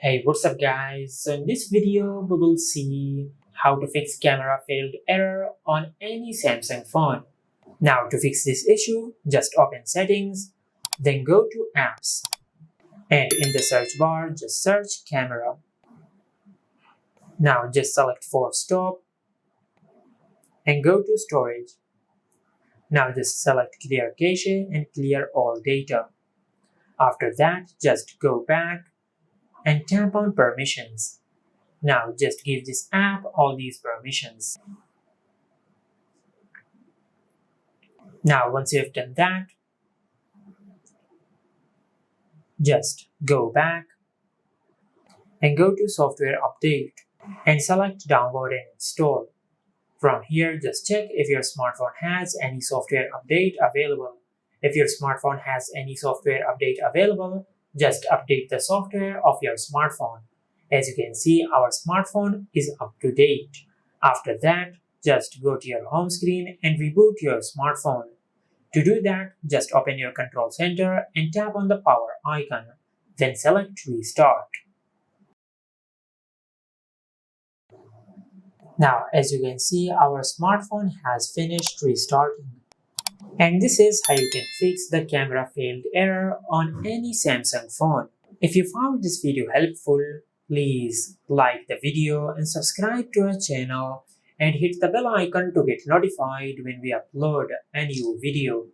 Hey, what's up guys? So in this video we will see how to fix camera failed error on any Samsung phone. Now to fix this issue, just open settings, then go to apps and in the search bar just search camera. Now just select force stop and go to storage. Now just select clear cache and clear all data. After that just go back and tap on permissions. Now just give this app all these permissions. Now once you have done that, just go back and go to software update and select download and install. From here just check if your smartphone has any software update available. If your smartphone has any software update available, just update the software of your smartphone. As you can see, our smartphone is up to date. After that, just go to your home screen and reboot your smartphone. To do that, just open your control center and tap on the power icon, then select restart. Now, as you can see, our smartphone has finished restarting. And this is how you can fix the camera failed error on any Samsung phone. If you found this video helpful, please like the video and subscribe to our channel and hit the bell icon to get notified when we upload a new video.